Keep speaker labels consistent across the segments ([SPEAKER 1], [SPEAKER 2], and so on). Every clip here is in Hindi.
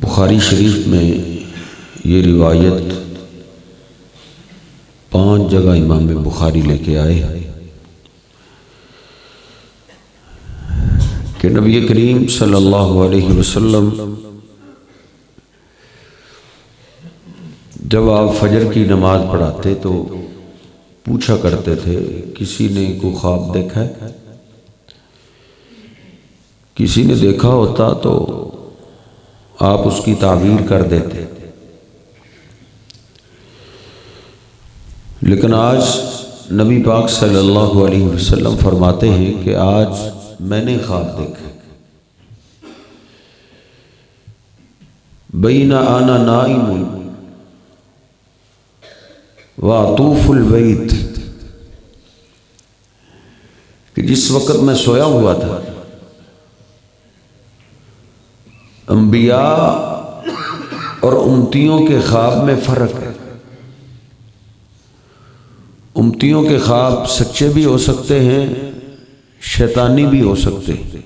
[SPEAKER 1] बुखारी शरीफ में ये रिवायत 5 जगह इमाम बुखारी लेके आए कि नबी करीम सल्लल्लाहु अलैहि वसल्लम जब आप फजर की नमाज पढ़ाते तो पूछा करते थे, किसी ने को ख्वाब देखा है? किसी ने देखा होता तो आप उसकी ताबीर कर देते, लेकिन आज नबी पाक सल्लल्लाहु अलैहि वसल्लम फरमाते हैं कि आज मैंने ख्वाब देखा, बैना आना नाइमुन वातूफुल बैत, कि जिस वक़्त मैं सोया हुआ था, अंबिया और उम्मतियों के ख्वाब में फ़र्क है। उम्मतियों के ख्वाब सच्चे भी हो सकते हैं, शैतानी भी हो सकते हैं,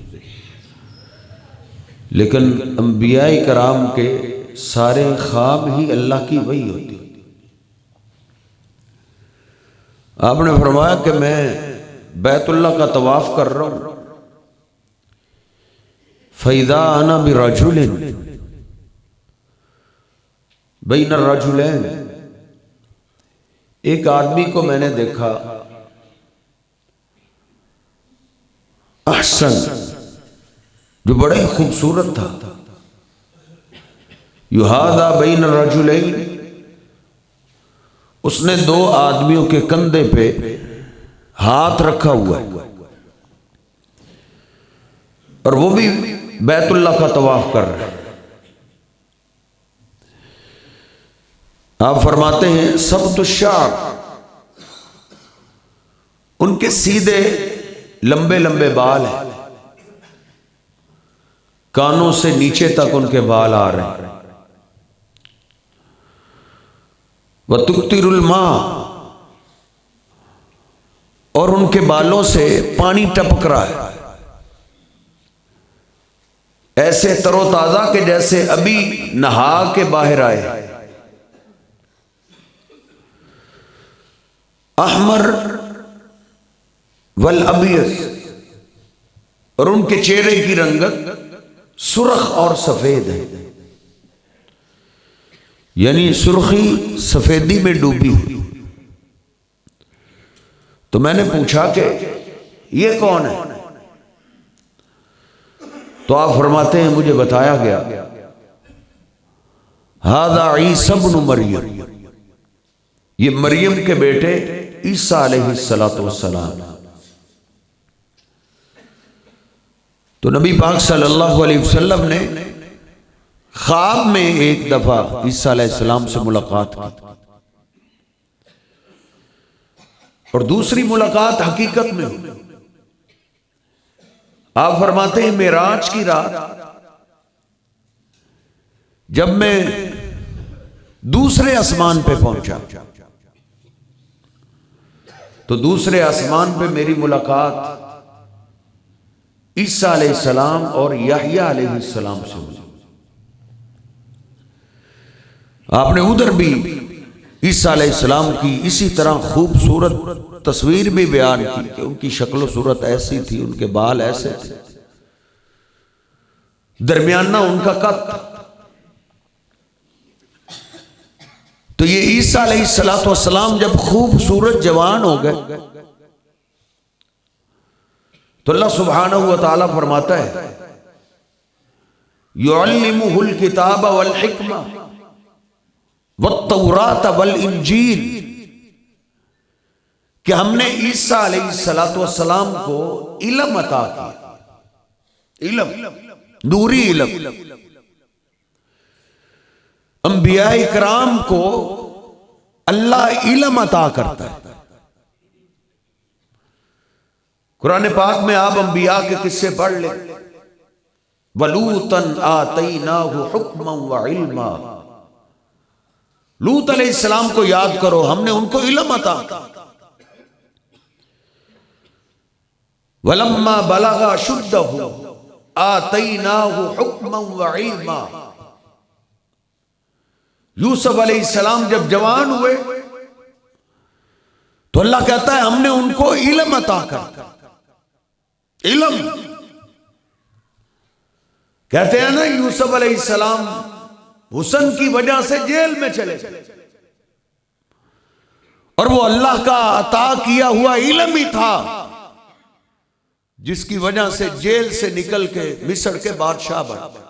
[SPEAKER 1] लेकिन अंबिया कराम के सारे ख्वाब ही अल्लाह की वही होती। आपने फरमाया कि मैं बैतुल्लाह का तवाफ कर रहा हूं, फ़इज़ा अना बिरजुलिन बैन अर्रजुलैन, एक आदमी को मैंने देखा, अहसन, जो बड़ा ही खूबसूरत था, युहादा बैन अर्रजुलैन, उसने दो आदमियों के कंधे पे हाथ रखा हुआ है और वो भी बैतुल्लाह का तवाफ कर रहे हैं। आप फरमाते हैं सब तो शार, उनके सीधे लंबे लंबे बाल हैं, कानों से नीचे तक उनके बाल आ रहे हैं। वह तुक्तिरुल मा, और उनके बालों से पानी टपक रहा है, ऐसे तरोताजा के जैसे अभी नहा के बाहर आए। अहमर वल अबियस, और उनके चेहरे की रंगत सुर्ख और सफेद है, यानी सुर्खी सफेदी में डूबी हुई। तो मैंने पूछा कि ये कौन है? तो आप फरमाते हैं मुझे बताया गया, हादा ईसा इब्न मरियम, ये मरियम के बेटे ईसा अलैहिस्सलातु वस्सलाम। तो नबी पाक सल्लल्लाहु अलैहि वसल्लम ने ख्वाब में एक दफा ईसा अलैहिस्सलाम से मुलाकात की और दूसरी मुलाकात हकीकत में हुई। आप फरमाते हैं मेराज की रात जब मैं दूसरे आसमान पे पहुंचा, तो दूसरे आसमान पे मेरी मुलाकात ईसा अलैहिस्सलाम और याह्या अलैहिस्सलाम से हुई। आपने उधर भी ईसा अलैहिस्सलाम की इसी तरह खूबसूरत तस्वीर भी बयान की कि उनकी शक्ल सूरत ऐसी थी, उनके बाल ऐसे थे, दरमियाना उनका कद। तो ये ईसा अलैहिस्सलातु वस्सलाम जब खूबसूरत जवान हो गए तो अल्लाह सुब्हानहू व तआला फरमाता है युअल्लिमुहुल किताब वल हिक्मा वत तौरात वल इंजील, कि हमने ईसा अलैहिस्सलातु वस्सलाम को इल्म अता किया, इल्म, नूरी इल्म। अंबिया इकराम को अल्लाह इल्म अता करता है। कुरान पाक में आप अंबिया के किस्से पढ़ ले, वलूतन आतैनाहु हुक्मन व इल्मा, लूत अलैहिस्सलाम को याद करो, हमने उनको इल्म अता किया। वलम्मा बलगा शुद्धहु आतैनाहु हुक्मन व इल्मा, यूसुफ अलैहिस्सलाम जब जवान हुए तो अल्लाह कहता है हमने उनको इल्म अता कर। इल्म कहते हैं ना, यूसुफ अलैहिस्सलाम हुस्न की वजह से जेल में चले, और वो अल्लाह का अता किया हुआ इल्म ही था जिसकी वजह से जेल से निकल के मिस्र के बादशाह बने।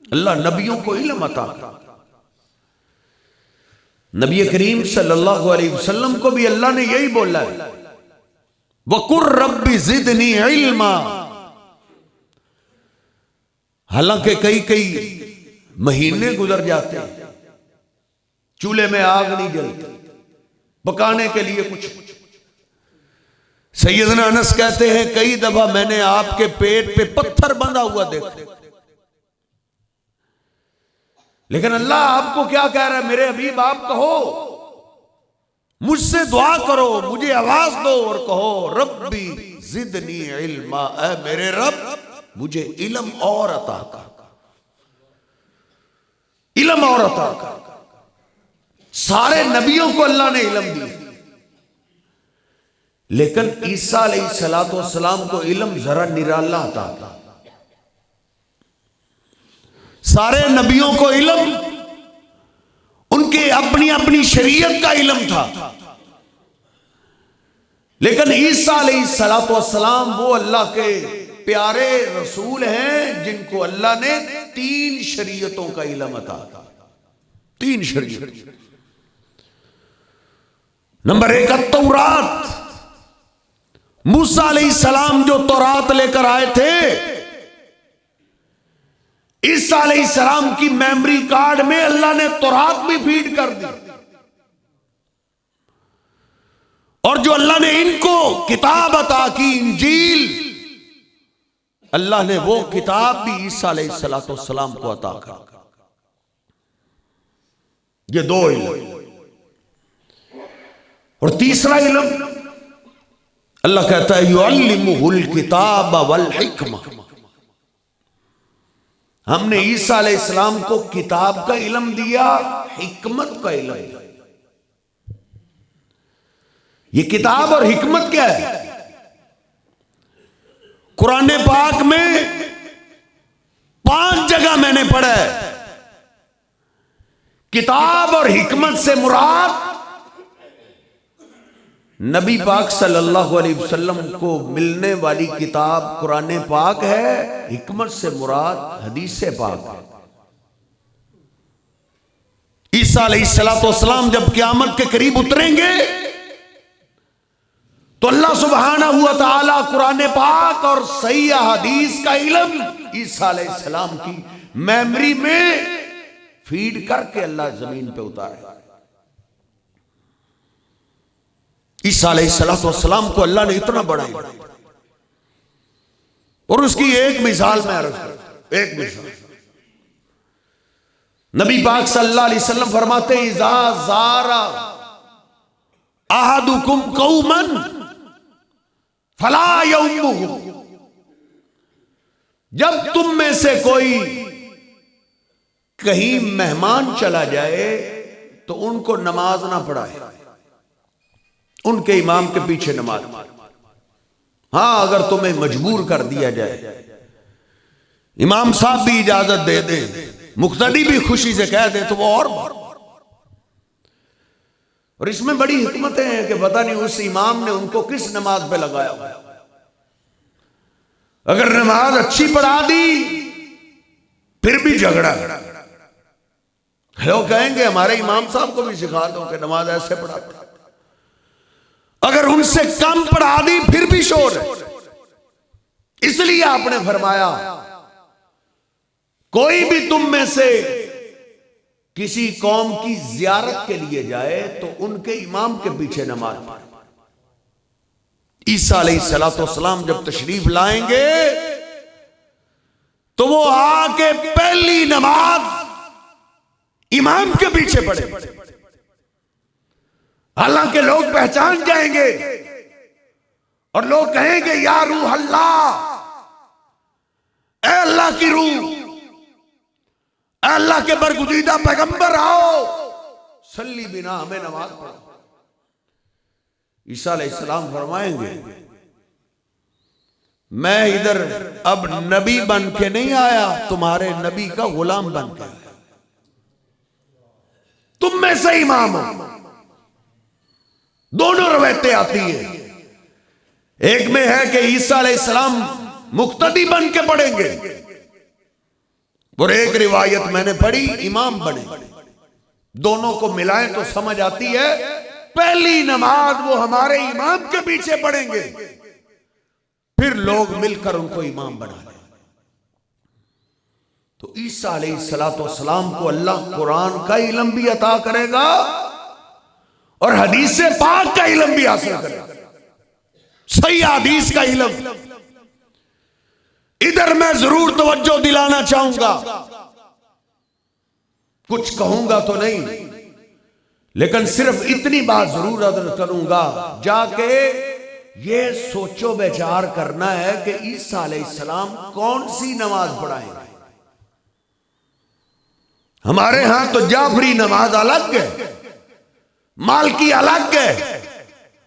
[SPEAKER 1] अल्लाह नबियों को इल्म अता किया। नबी करीम सल्लल्लाहु अलैहि वसल्लम को भी अल्लाह ने यही बोला है, वकुर रब्बी जिदनी इल्मा। हालांकि कई कई महीने गुजर जाते हैं, चूल्हे में आग नहीं जलती, पकाने के लिए कुछ। सैयदना अनस कहते हैं कई दफा मैंने आपके पेट पे पत्थर बंधा हुआ देखा, लेकिन अल्लाह आपको क्या कह रहा है, मेरे हबीब आप कहो, मुझसे दुआ करो, मुझे आवाज दो और कहो रब्बी जिदनी इल्मा, ऐ मेरे रब मुझे इल्म और अता कर, इल्म और अता कर। सारे नबियों को अल्लाह ने इल्म दिया, लेकिन ईसा अलैहिस्सलाम को इल्म जरा निराला अता था। सारे नबियों को इल्म उनके अपनी अपनी शरीयत का इल्म था, लेकिन ईसा अलैहिस्सलाम वो अल्लाह के प्यारे रसूल हैं जिनको अल्लाह ने 3 शरीयतों का इल्म अता था। 3 शरीयत। नंबर 1 तौरात। मूसा अलैहिस्सलाम जो तौरात लेकर आए थे, ईसा अलैहिस्सलाम की मेमोरी कार्ड में अल्लाह ने तौरात भी फीड कर दी, और जो अल्लाह ने इनको किताब अता की इंजील, अल्लाह ने वो किताब भी ईसा अलैहिस्सलाम को अता कर। ये 2 इल्म। और तीसरा इल्म अल्लाह कहता है युअल्लिमुहुल किताब वल हिक्मा। हमने ईसा अलैहिस्सलाम को किताब का इल्म दिया, हिकमत का इल्म दिया। ये किताब और हिकमत क्या है? कुरान पाक में 5 जगह मैंने पढ़ा है, किताब और हिकमत से मुराद नबी पाक सल्लल्लाहु अलैहि वसल्लम को मिलने वाली किताब कुरान पाक है, हिकमत से मुराद हदीस पाक है। ईसा अलैहिस्सलाम जब क़यामत के करीब उतरेंगे तो अल्लाह सुब्हानहू व तआला कुरान पाक और सही हदीस का इल्म ईसा अलैहिस्सलाम की मेमोरी में फीड करके अल्लाह जमीन पे उतारे। ईसा अलैहिस्सलाम को अल्लाह ने इतना बढ़ाया, और उसकी एक मिसाल में अर्ज करता, एक मिसाल। नबी पाक सल्लल्लाहु अलैहि वसल्लम फरमाते हैं इज़ा ज़ारा अहदुकुम कौमन फला यउमुहु। जब तुम में से कोई कहीं मेहमान चला जाए तो उनको नमाज ना पढ़ाए, उनके इमाम के पीछे नमाज। हां, अगर तुम्हें मजबूर कर दिया जाए, इमाम साहब भी इजाजत दे दे, मुक्तदी भी खुशी से कह दे, तो वो और इसमें बड़ी हिकमतें हैं कि पता नहीं उस इमाम ने उनको किस नमाज पे लगाया। अगर नमाज अच्छी पढ़ा दी फिर भी झगड़ा, लोग कहेंगे हमारे इमाम साहब को भी सिखा दो कि नमाज ऐसे पढ़ा। अगर उनसे कम पढ़ा दी फिर भी शोर है। इसलिए आपने फरमाया कोई भी तुम में से किसी कौम की जियारत के लिए जाए तो उनके इमाम के पीछे नमाज पढ़े। ईसा अलैहिस्सलाम जब तशरीफ लाएंगे तो वो आके पहली नमाज इमाम के पीछे पढ़े। हालांकि लोग पहचान जाएंगे और लोग कहेंगे या रूह अल्लाह, ए अल्लाह की रूह, अल्लाह के बरगुज़ीदा पैगंबर आओ, सल्ली बिना, हमें नमाज पढ़ो। ईसा अलैहिस्सलाम फरमाएंगे मैं इधर अब नबी बन के नहीं आया, तुम्हारे नबी का गुलाम बन के आया। तुम में से इमाम हो, दोनों रवायतें आती हैं। एक में है कि ईसा अलैहिस्सलाम मुक्तदी बन के पढ़ेंगे, और एक रिवायत मैंने पढ़ी इमाम बने। दोनों को मिलाएं तो समझ आती है पहली नमाज वो हमारे इमाम के पीछे पढ़ेंगे, फिर लोग मिलकर उनको इमाम बना लें। तो ईसा अलैहिस्सलाम को अल्लाह कुरान का इल्म भी अता करेगा और हदीस पाक का इल्म भी हासिल करेगा, सही हदीस का इल्म। इधर मैं जरूर तवज्जो दिलाना चाहूंगा, कुछ कहूंगा तो नहीं, लेकिन सिर्फ इतनी बात जरूर अदा करूंगा, जाके ये सोचो विचार करना है कि ईसा अलैहिस्सलाम कौन सी नमाज पढ़ाएंगे। हमारे यहां तो जाफरी नमाज अलग है, मालकी अलग है,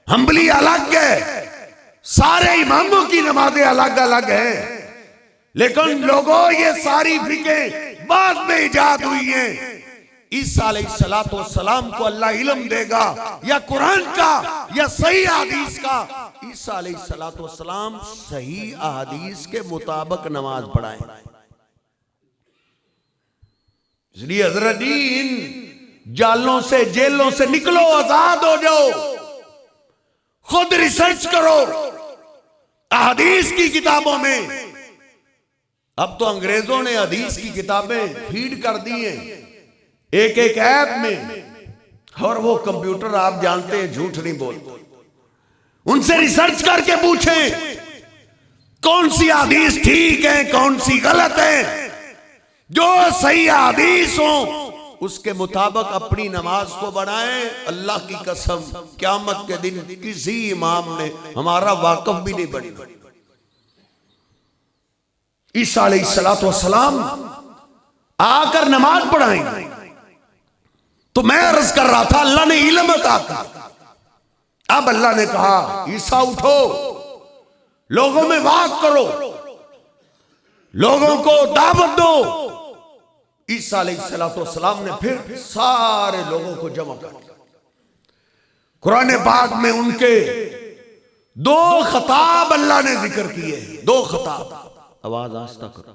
[SPEAKER 1] हम्बली अलग है, सारे इमामों की नमाजें अलग अलग हैं। लेकिन लोगों ये सारी फिक्रें बाद में इजाद हुई हैं। ईसा अलैहिस्सलाम को अल्लाह इल्म देगा या कुरान का या सही हदीस का। ईसा अलैहिस्सलाम सही हदीस के मुताबिक नमाज पढ़ाएं। इसलिए हजरत जी इन जालों से जेलों से निकलो, आजाद हो जाओ, खुद रिसर्च करो हदीस की किताबों में। अब तो अंग्रेजों ने हदीस की किताबें फीड कर दी हैं एक एक ऐप में, और वो कंप्यूटर आप जानते हैं झूठ नहीं बोलते। उनसे रिसर्च करके पूछें कौन सी हदीस ठीक है कौन सी गलत है। जो सही हदीस हो उसके मुताबिक अपनी नमाज को बनाएं। अल्लाह की कसम क़यामत के दिन किसी इमाम ने हमारा वाकफ भी नहीं बनी। ईसा अलैहिस्सलाम आकर नमाज पढ़ाएंगे। तो मैं अर्ज कर रहा था अल्लाह ने इल्म अता किया। अब अल्लाह ने कहा ईसा उठो, लोगों में वाज करो, लोगों को दावत दो। ईसा अलैहिस्सलाम ने फिर सारे लोगों को जमा कर दिया। कुरान पाक में उनके दो खिताब अल्लाह ने जिक्र किए हैं। दो खिताब, आवाज आस्ता करो,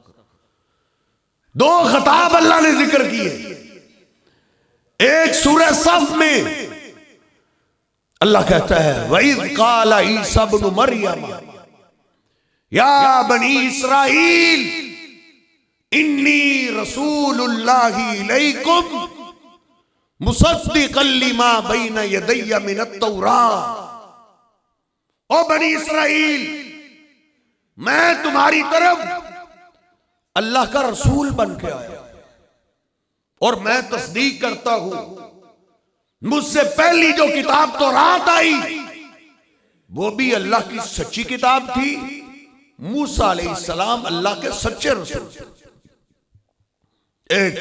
[SPEAKER 1] दो खिताब अल्लाह ने जिक्र किए। एक सूरह सफ में अल्लाह कहता है वइज़ क़ाल ईसा इब्न मरियम या बनी इस्राईल इन्नी रसूलुल्लाहि इलैकुम मुसद्दिक़न लिमा बैन यदैया मिनत तौरात। ओ बनी इस्राईल, मैं तुम्हारी तरफ अल्लाह का रसूल बन के आया और मैं तस्दीक करता हूं मुझसे पहली जो किताब तौरात आई वो भी अल्लाह की सच्ची किताब थी। मूसा अलैहिस्सलाम अल्लाह के सच्चे रसूल। एक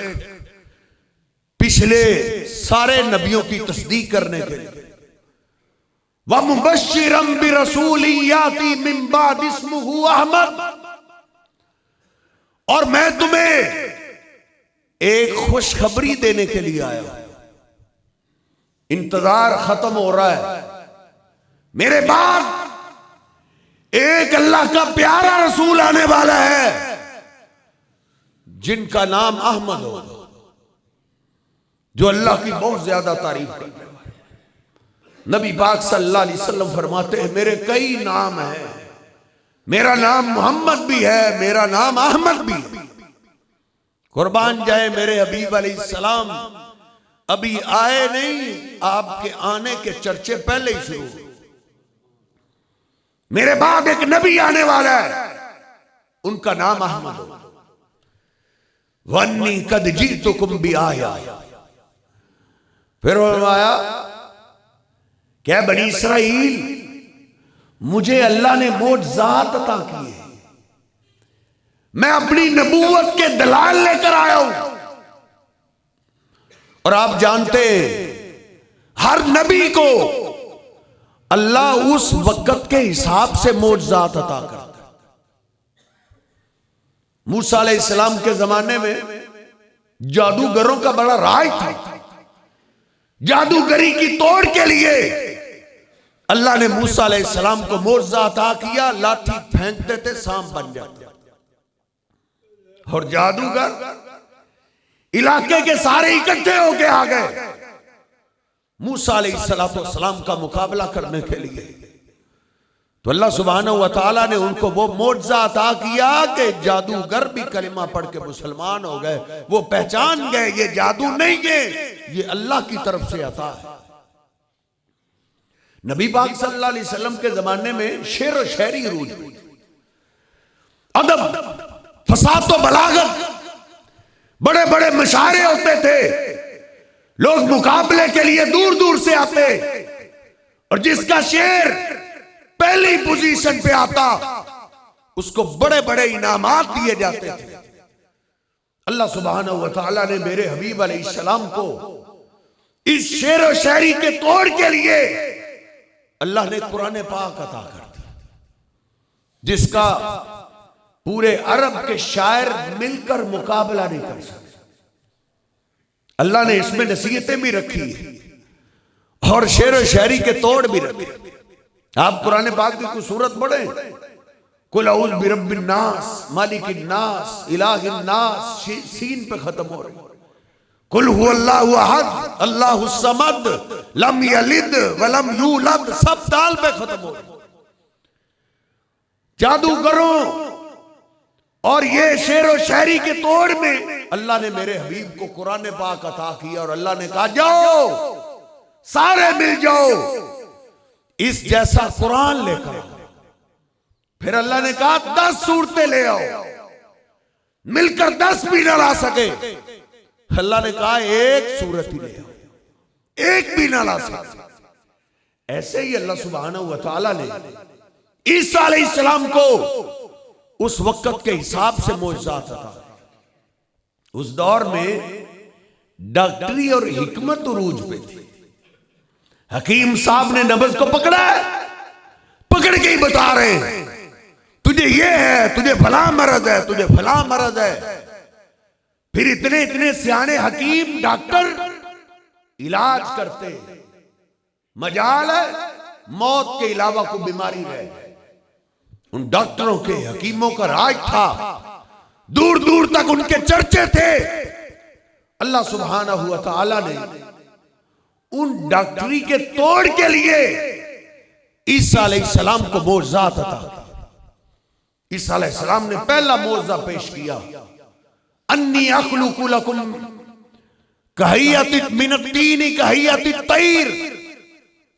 [SPEAKER 1] पिछले सारे नबियों की तस्दीक करने के लिए व मुबश्शिरम बिरसूलिन याती मिन बाद इस्मुहु अहमद, और मैं तुम्हें एक खुशखबरी देने के लिए आया। इंतजार खत्म हो रहा है, मेरे बाद एक अल्लाह का प्यारा रसूल आने वाला है जिनका नाम अहमद हो, जो अल्लाह की बहुत ज्यादा तारीफ करते हैं। नबी पाक सल्लल्लाहु अलैहि वसल्लम फरमाते हैं मेरे कई नाम हैं, मेरा नाम मोहम्मद भी है, मेरा नाम अहमद भी है। कुर्बान जाए मेरे हबीब अलैहिस्सलाम अभी आए नहीं, आपके आने के चर्चे पहले ही शुरू। मेरे बाद एक नबी आने वाला है, उनका नाम अहमद हो। वन्नी कद जीतुकुम भी आया। फिर फरमाया क्या बनी इस्राईल, मुझे अल्लाह ने मोअज़्ज़ात अता किए, मैं अपनी नबूवत के दलाल लेकर आया हूं। और आप जानते हैं हर नबी को अल्लाह उस वक्त के हिसाब से मोअज़्ज़ात अता करता है। मूसा अलैहिस्सलाम के जमाने में जादूगरों का बड़ा राज था। जादूगरी की तोड़ के लिए अल्लाह ने मूसा अलैहिस्सलाम को मोअज़्ज़ा अता किया, लाठी फेंकते थे सांप बन जाते, और जादूगर इलाके के सारे इकट्ठे होके आ गए मूसा अलैहिस्सलाम का मुकाबला करने के लिए। तो अल्लाह सुब्हानहू व तआला ने उनको वो मोअज़्ज़ा अता किया कि जादूगर भी कलिमा पढ़ के मुसलमान हो गए। वो पहचान गए ये जादू नहीं है, ये अल्लाह की तरफ से अता है। नबी पाक सल्लल्लाहु अलैहि वसल्लम के जमाने में शेर और शायरी रूज हुई, अदब, फसाद और बलागत, बड़े बड़े मुशायरे होते थे, लोग मुकाबले के लिए दूर दूर से आते, और जिसका शेर पहली पोजीशन पे आता उसको बड़े बड़े इनामात दिए जाते थे। अल्लाह सुब्हानहू व तआला ने मेरे हबीब अलैहिस्सलाम को इस शेर और शायरी के तोड़ के लिए अल्लाह ने कुरान पाक अता कर दिया, जिसका पूरे अरब के शायर मिलकर मुकाबला नहीं कर सकते। अल्लाह ने इसमें नसीहतें भी रखी है और शेर और शायरी के तोड़ भी रखे। आप कुरान पाक की कुछ सूरत पढ़े, कुल औज़ु बिरब्बिन नास, मालिकिन नास, इलाहिन नास, सीन पे खत्म हो रही। कुल हुवल्लाहु अहद, अल्लाहुस समद, लम यलिद वलम यूलद, सब दाल पे खत्म हो रही। जादूगरों और ये शेर और शायरी के तोड़ में अल्लाह ने मेरे हबीब को कुरान पाक अता किया, और अल्लाह ने कहा जाओ सारे मिल जाओ इस जैसा कुरान लेकर आओ। फिर अल्लाह ने कहा 10 सूरतें ले आओ, मिलकर 10 भी ना ला सके, अल्लाह ने कहा 1 सूरत ही ले आओ, 1 भी ना ला सके। ऐसे ही अल्लाह सुब्हानहू व तआला ने ईसा अलैहिस्सलाम को उस वक्त के हिसाब से मोअज़्ज़ा था। उस दौर में डॉक्टरी और हिकमत उरूज पे थी। हकीम साहब ने नब्ज़ को पकड़ा है, पकड़ के ही बता रहे हैं तुझे ये है, तुझे फला मरज है, तुझे फला मरज है। फिर इतने इतने सियाने हकीम डॉक्टर इलाज करते, मजाल है मौत के अलावा कोई बीमारी रहे। उन डॉक्टरों के हकीमों का राज था, दूर दूर तक उनके चर्चे थे। अल्लाह सुब्हानहू व तआला ने उन डॉक्टरी के तोड़ के लिए ईसा अलैहिस्सलाम को मोअज़्ज़ा अता किया। ईसा अलैहिस्सलाम ने पहला मोअज़्ज़ा पेश किया, अन्नी अख़्लुक़ु लकुम कहियति मिनत्तीनी कहियति तैर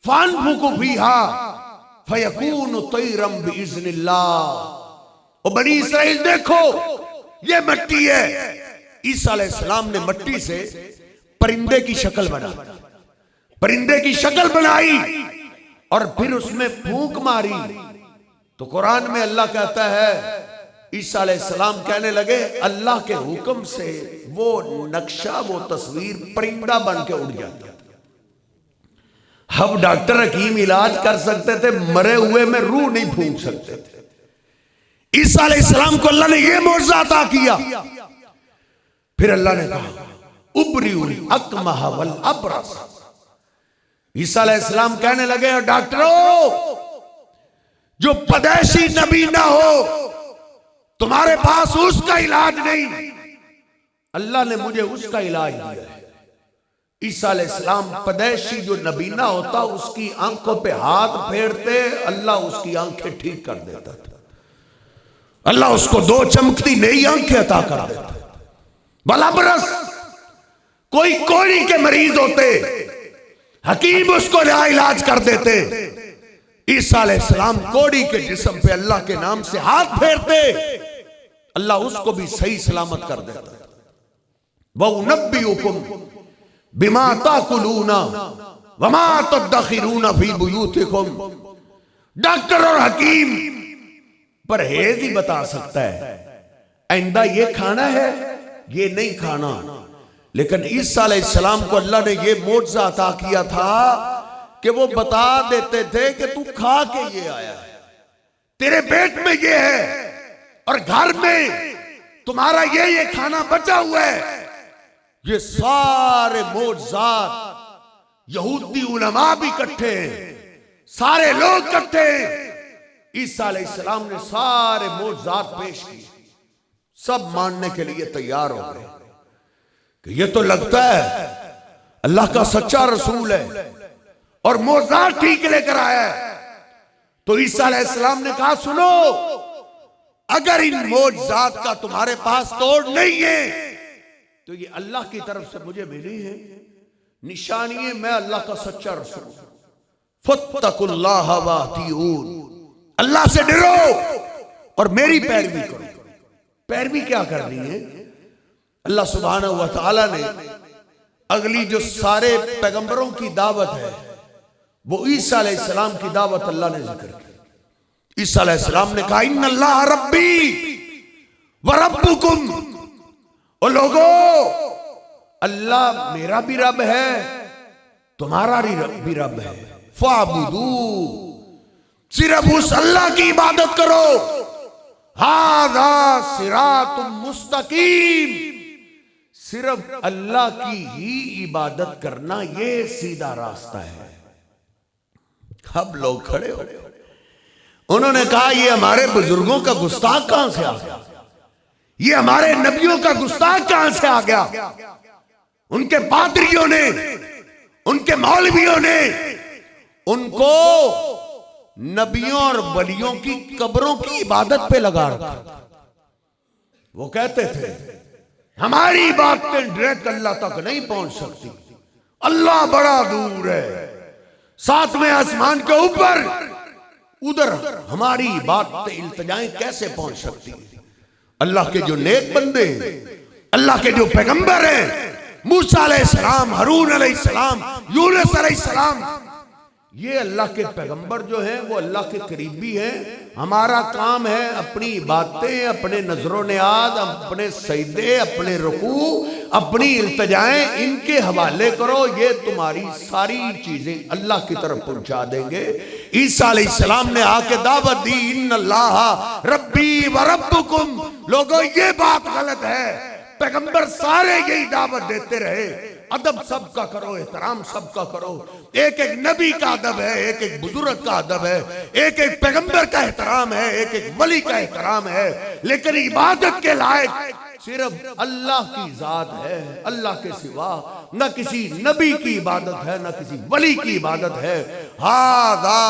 [SPEAKER 1] फअन्फुख़ु फ़ीहा फयकूनु तैरम बिइज़्निल्लाह। और बनी इसराइल देखो ये मिट्टी है। ईसा अलैहिस्सलाम ने मिट्टी से परिंदे की शक्ल बनाई, परिंदे की शक्ल बनाई और फिर उसमें फूंक मारी। तो कुरान में अल्लाह कहता है ईसा अलैहिस्सलाम कहने लगे अल्लाह के हुक्म से वो नक्शा, वो तस्वीर परिंदा बन के उड़ जाता। अब डॉक्टर हकीम इलाज कर सकते थे, मरे हुए में रूह नहीं फूंक सकते थे। ईसा अलैहिस्सलाम को अल्लाह ने यह मोअज़्ज़ा अता किया। फिर अल्लाह ने कहा उबरिउल अकमह वल अबरस। ईसा अलैहिस्सलाम कहने लगे डॉक्टरों, जो पदैशी नबी ना हो तुम्हारे पास उसका इलाज नहीं, अल्लाह ने मुझे उसका इलाज दिया है। ईसा अलैहिस्सलाम पदैशी जो नबीना होता उसकी आंखों पे हाथ फेरते, अल्लाह उसकी आंखें ठीक कर देता था। अल्लाह उसको 2 चमकती नई आंखें अता कर देता। बलाबरस कोई कोड़ी के मरीज होते, हकीम उसको नया इलाज कर देते। ईसा अलैहिस्सलाम कोड़ी के जिस्म पे अल्लाह के नाम से हाथ फेरते, अल्लाह उसको भी सही सलामत कर देता। वउनब्बिउकुम बिमा ताकुलूना वमा तदखिरूना फी बुयूतिकुम। डॉक्टर और हकीम परहेज ही बता सकता है, आइंदा ये खाना है ये नहीं खाना। लेकिन ईसा अलैहिस्सलाम को अल्लाह ने ये मोअज़्ज़ा अता किया था कि वो बता देते थे कि तू खा के ये आया है, तेरे पेट में ये है और घर में तुम्हारा ये खाना बचा हुआ है। ये सारे मोअज़्ज़ात यहूदी उलमा भी इकट्ठे हैं, सारे लोग इकट्ठे हैं। ईसा अलैहिस्सलाम ने सारे मोज़ात पेश किए, सब मानने के लिए तैयार हो गए कि ये तो लगता है अल्लाह का सच्चा रसूल है और मोज़ात ठीक लेकर आया है। तो ईसा अलैहिस्सलाम ने कहा, सुनो, अगर इन मोज़ात का तुम्हारे पास तोड़ नहीं है तो ये अल्लाह की तरफ से मुझे मिली है निशानी है, मैं अल्लाह का सच्चा रसूल। फत्तकुल्लाह वातिऊन, अल्लाह से डरो और मेरी पैरवी करो। पैरवी क्या करनी है? अल्लाह सुब्हानहू व तआला ने अगली जो सारे पैगंबरों की दावत है वो ईसा अलैहिस्सलाम की दावत अल्लाह ने जिक्र की। ईसा अलैहिस्सलाम ने कहा, इन्नल्लाह रब्बी व रब्बुकुम, ओ लोगो, अल्लाह मेरा भी रब है, तुम्हारा भी रब है। फाबुदू, सिर्फ उस अल्लाह की इबादत करो। हाज़ा सिरातुम मुस्तकीम, सिर्फ अल्लाह की ही इबादत करना ये सीधा रास्ता है। अब लोग खड़े हो गए, उन्होंने कहा, ये हमारे बुजुर्गों का गुस्ताख कहां से आ गया? ये हमारे नबियों का गुस्ताख कहां से आ गया? उनके पादरियों ने, उनके मौलवियों ने उनको नबियों और वलियों की कब्रों की इबादत पे लगा रखा। वो कहते थे हमारी बातें डायरेक्ट अल्लाह तक नहीं पहुंच सकती, अल्लाह बड़ा दूर है, सातवें आसमान के ऊपर, उधर हमारी बातें इल्तिजाएं कैसे पहुंच सकती है? अल्लाह के जो नेक बंदे, अल्लाह के जो पैगंबर हैं, मूसा अलैहिस्सलाम, हारून अलैहिस्सलाम, यूनुस अलैहिस्सलाम, ये अल्लाह के पैगंबर जो हैं वो अल्लाह के करीबी हैं। हमारा काम है अपनी बातें, अपने नजरों नियाज, अपने सजदे, अपने रुकू, अपनी इल्तिजाएं इनके हवाले करो, ये तुम्हारी सारी चीजें अल्लाह की तरफ पहुंचा देंगे। ईसा अलैहिस्सलाम ने आके दावत दी, इन्नल्लाह रब्बी व रब्बुकुम, लोगों ये बात गलत है। पैगंबर सारे यही दावत देते रहे, अदब सबका करो, एहतराम सबका करो। एक एक नबी का अदब है, एक एक बुजुर्ग का अदब है, एक एक पैगंबर का एहतराम है, एक एक वली का एहतराम है। लेकिन इबादत के लायक सिर्फ अल्लाह की जात है, अल्लाह के सिवा न किसी नबी की इबादत है, न किसी वली की इबादत है। हाज़ा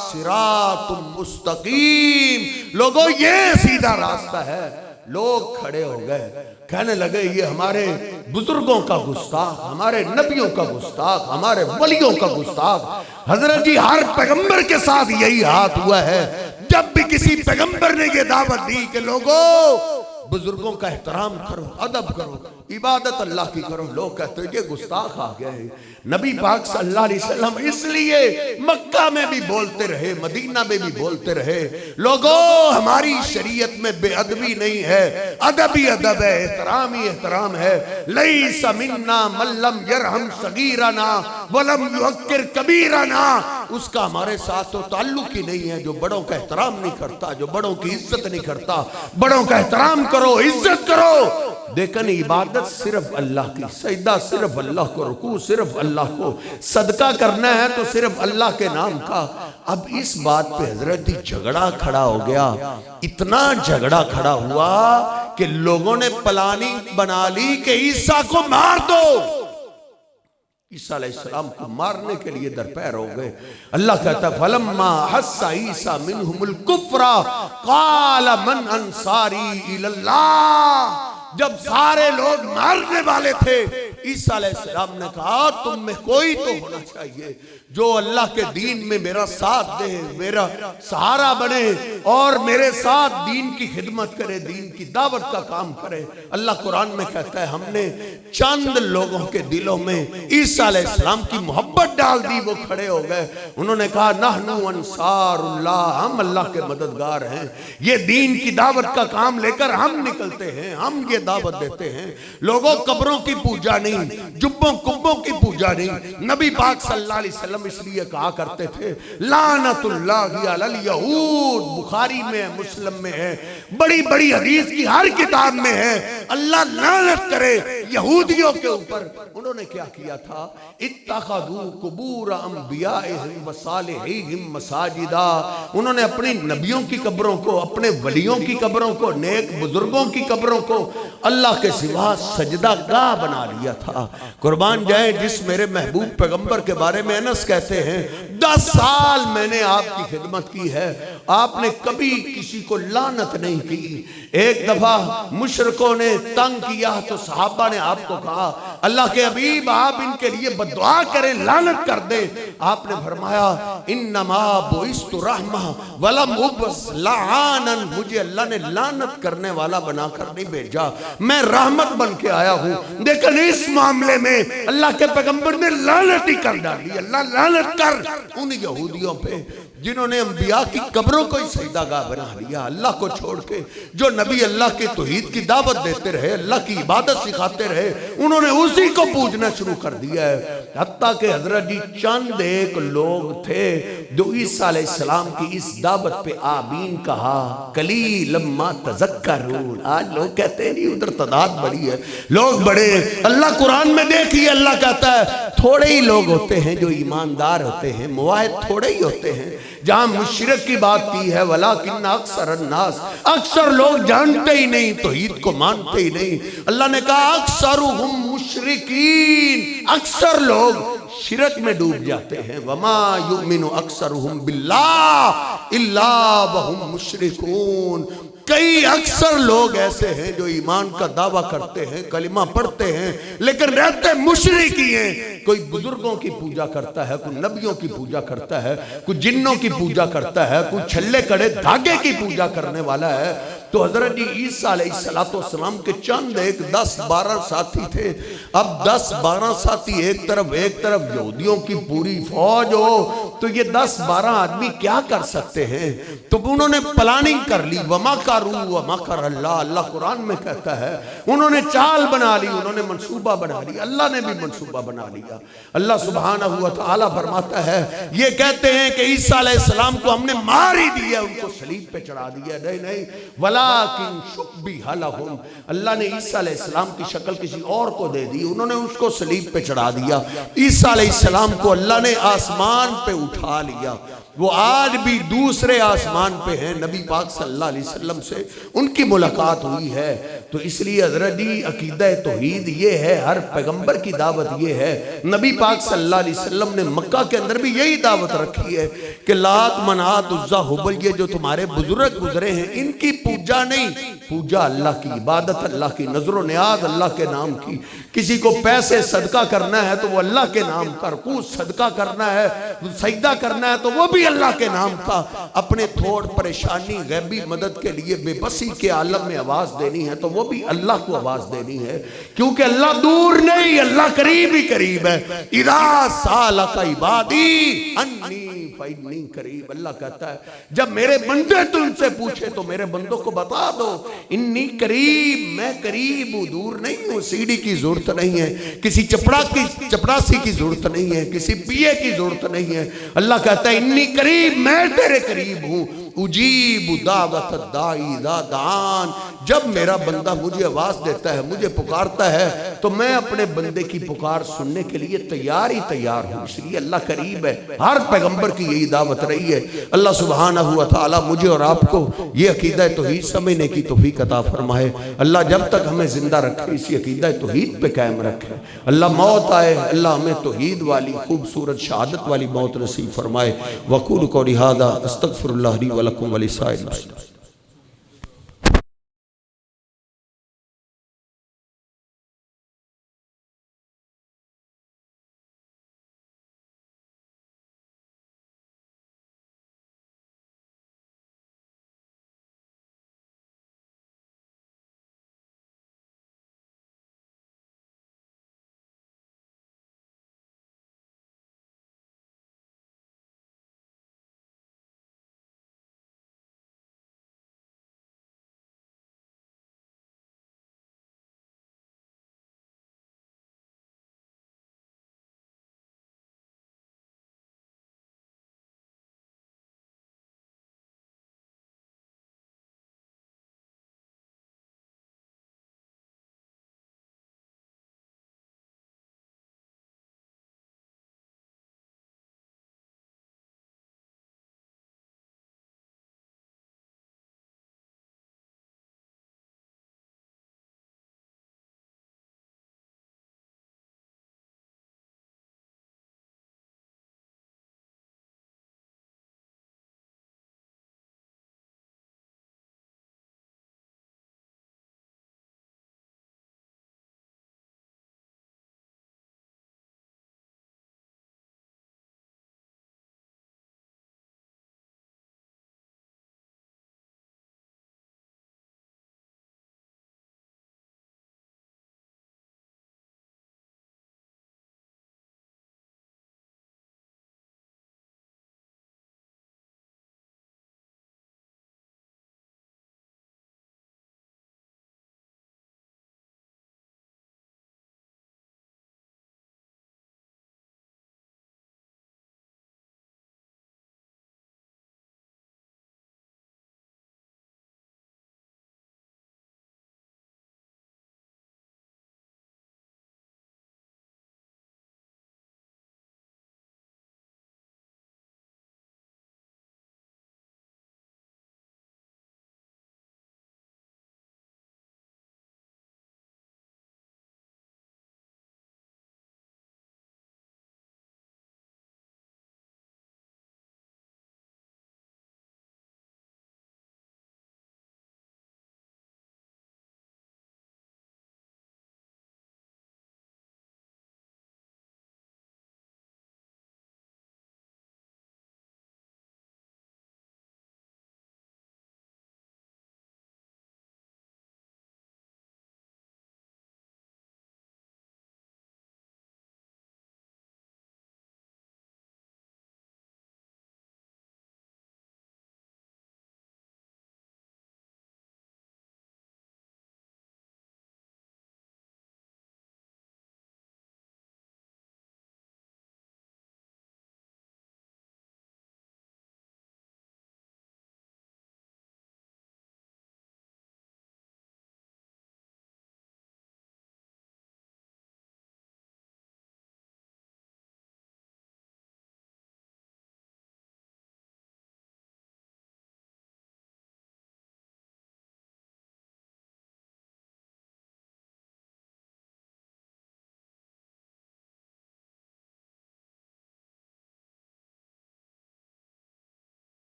[SPEAKER 1] सिरातुम मुस्तकीम, लोगों ये सीधा रास्ता है। लोग खड़े हो गए, कहने लगे ये हमारे बुजुर्गों का गुस्ताख, हमारे नबियों का गुस्ताख, हमारे वलियों का गुस्ताख। हजरत जी, हर पैगंबर के साथ यही हाथ हुआ है। जब भी किसी पैगंबर ने ये दावत दी कि लोगों बुजुर्गों का एहतराम करो, अदब करो, इबादत अल्लाह की करो, लोग कहते ये गुस्ताख आ गए हैं। नबी पाक सल्लल्लाहु अलैहि वसल्लम इसलिए मक्का में भी बोलते रहे, मदीना में भी बोलते रहे, लोगों हमारी शरीयत में बेअदबी नहीं है, अदब ही अदब है, एहतराम ही एहतराम है। लैसा मिन्ना मन लम यरहम सगीरना वलम युक्किर कबीरना, उसका हमारे साथ तो ताल्लुक ही नहीं है जो बड़ों का एहतराम नहीं करता, जो बड़ों की इज्जत नहीं करता। बड़ों का एहतराम करो, इज्जत करो, लेकिन इबादत सिर्फ अल्लाह की, सजदा सिर्फ अल्लाह को, रुकू सिर्फ अल्लाह को, सदका करना है तो सिर्फ अल्लाह के नाम का। अब इस बात पे हजरत जी झगड़ा खड़ा हो गया, इतना झगड़ा खड़ा हुआ कि लोगों ने प्लानिंग बना ली कि ईसा को मार दो। ईसा अलैहिस्सलाम को मारने के लिए दरपैर हो गए। अल्लाह कहता है फलम्मा हस्सा ईसा मिनहुमुल कुफ्रा क़ाल मन अंसारी इलल्लाह, जब सारे लोग मारने वाले थे, ईसा अलैहिस्सलाम ने कहा तुम में कोई तो होना चाहिए जो अल्लाह के दीन में मेरा साथ दे, मेरा सहारा बने और मेरे साथ दीन की खिदमत करे, दीन की दावत का काम करे। अल्लाह कुरान में कहता है हमने चंद लोगों के दिलों में ईसा अलैहिस्सलाम की मोहब्बत डाल दी, वो खड़े हो गए, उन्होंने कहा नहनु अंसारुल्लाह, हम अल्लाह के मददगार हैं, ये दीन की दावत का काम लेकर हम निकलते हैं, हम ये दावत देते हैं। लोगों कब्रों की पूजा नहीं, जुब्बों कुब्बों की पूजा पूजा नहीं। नबी पाक सल्लल्लाहु अलैहि वसल्लम इसलिए कहा करते थे लानतुल्लाहि अलल यहूद, बुखारी में है, मुस्लिम में है, बड़ी बड़ी हदीस की हर किताब में है, अल्लाह लानत करे यहूदियों के ऊपर। उन्होंने क्या किया था, इत्तखदू कुबूर अंबियाइहिम व सालिहीहिम मसाजिदा, उन्होंने अपने नबियों की कब्रों को, अपने वलियों की कब्रों को, नेक बुजुर्गों की कब्रों को अल्लाह के सिवा सजदा गाह बना लिया था। कुर्बान जाए जिस मेरे महबूब पैगंबर के बारे में अनस कहते हैं 10 साल मैंने आपकी खिदमत की है, आपने कभी किसी को लानत नहीं की। एक दफा मुशरिकों ने तंग किया तो सहाबा ने आपको कहा अल्लाह के हबीब आप इनके लिए बद्दुआ करें, लानत कर दे। आपने फरमाया इन्नमा बुइस्तु रहमा वलम उबस लानन, मुझे अल्लाह ने लानत करने वाला बनाकर नहीं भेजा, मैं रहमत बन के आया हूं। लेकिन इस मामले में अल्लाह के पैगंबर ने लानत ही कर डाली। अल्लाह लानत कर उन यहूदियों पे जिन्होंने अंबिया की कब्रों को ही सजदागाह बना लिया, अल्लाह को छोड़ के। जो नबी अल्लाह के तौहीद की दावत देते रहे, अल्लाह की इबादत सिखाते रहे, उन्होंने उसी को पूजना शुरू कर दिया है। हत्ता के हजरत जी चंद एक लोग थे जो ईसा अलैहिस्सलाम की इस दावत पे आमीन कहा, कलीलम मा तज़क्करून। आज लोग कहते हैं नहीं, उधर तादाद बड़ी है, लोग बड़े। अल्लाह कुरान में देखिए, अल्लाह कहता है थोड़े ही लोग होते हैं जो ईमानदार होते हैं, मुवाहिद थोड़े ही होते हैं। जहां मुशरिक की बात की है वलाकिन अक्सर अन्नास, अक्सर लोग जानते ही नहीं, तौहीद को मानते ही नहीं। अल्लाह ने कहा अक्सरुहुम मुशरिकीन, अक्सर लोग शिरक में डूब जाते हैं। वमा युमिनु अक्सरुहुम बिल्लाह इल्ला वहुम मुशरिकून, कई अक्सर लोग ऐसे हैं जो ईमान का दावा करते हैं, कलिमा पढ़ते हैं, लेकिन रहते मुशरिक ही हैं। कोई बुजुर्गों की पूजा करता है, कोई नबियों की पूजा करता है, कोई जिन्नों की पूजा करता है, कोई छल्ले कड़े धागे की पूजा करने वाला है। तो हजरत जी ईसा अलैहिस्सलाम के चंद एक 10-12 साथी थे। अब 10-12 साथी एक तरफ यहूदियों की पूरी फौज हो तो ये 10-12 आदमी क्या कर सकते हैं। तो उन्होंने प्लानिंग कर ली, वमा करू वमा कर अल्लाह, अल्लाह कुरान में कहता है उन्होंने चाल बना ली, उन्होंने मंसूबा बना लिया, अल्लाह ने भी मंसूबा बना लिया। अल्लाह सुब्हानहू व तआला फरमाता है ये कहते हैं कि ईसा अलैहिस्सलाम को हमने मार ही दिया, उनको सलीब पे चढ़ा दिया। नहीं, वलाकिन शुब्बिहा लहुम, अल्लाह ने ईसा अलैहिस्सलाम की शक्ल किसी और को दे दी, उन्होंने उसको सलीब पे चढ़ा दिया। ईसा अलैहिस्सलाम को अल्लाह ने आसमान पे उठा लिया, वो आज भी दूसरे आसमान पे हैं, नबी पाक सल्लल्लाहु अलैहि वसल्लम से उनकी मुलाकात हुई है। तो इसलिए हज़रत जी अकीदा तौहीद ये है, हर पैगंबर की दावत ये है। नबी पाक सल्लल्लाहु अलैहि वसल्लम ने मक्का के अंदर भी यही दावत रखी है कि लात मनात उज़्ज़ा हुबल, ये जो तुम्हारे बुजुर्ग गुजरे हैं इनकी पूजा नहीं, पूजा अल्लाह की, इबादत अल्लाह की, नजर नियाज अल्लाह के नाम की। किसी को पैसे सदका करना है तो वो अल्लाह के नाम का, रुकू सदका करना है, सजदा करना है तो वो भी अल्लाह के नाम का। अपने थोड़ परेशानी गैबी मदद के लिए बेबसी के आलम में आवाज देनी है तो वो भी अल्लाह को आवाज देनी है, क्योंकि अल्लाह दूर नहीं, अल्लाह करीब ही करीब है। इदा सालका इबादी अन्नी फइन्नी करीब, अल्लाह कहता है जब मेरे बंदे तुमसे पूछे तो मेरे बंदों को बता दो इन्नी करीब, मैं करीब हूं, दूर नहीं हूं। सीढ़ी की जरूरत नहीं है, किसी चपड़ासी की जरूरत नहीं है, किसी पिए की जरूरत नहीं है। अल्लाह कहता है इन्नी करीब, मैं तेरे करीब हूं। उजीबु दावत दाई इज़ा दान, जब मेरा बंदा मुझे आवाज देता है, मुझे पुकारता है तो मैं अपने बंदे की पुकार सुनने के लिए तैयार ही तैयार हूं। इसलिए अल्लाह करीब है, हर पैगंबर की यही दावत रही है। अल्लाह सुब्हानहू व तआला मुझे और आपको ये अकीदा तौहीद समझने की तौफीक अता फरमाए। अल्लाह जब तक हमें जिंदा रखे इसी अकीदा तौहीद पे कायम रखे। अल्लाह मौत आए, अल्लाह हमें तौहीद वाली खूबसूरत शहादत वाली मौत नसीब फरमाए। वक़ूलु क़ौली हाज़ा अस्तग़फ़िरुल्लाह ली व लकुम व लिसाइरिल मुस्लिमीन।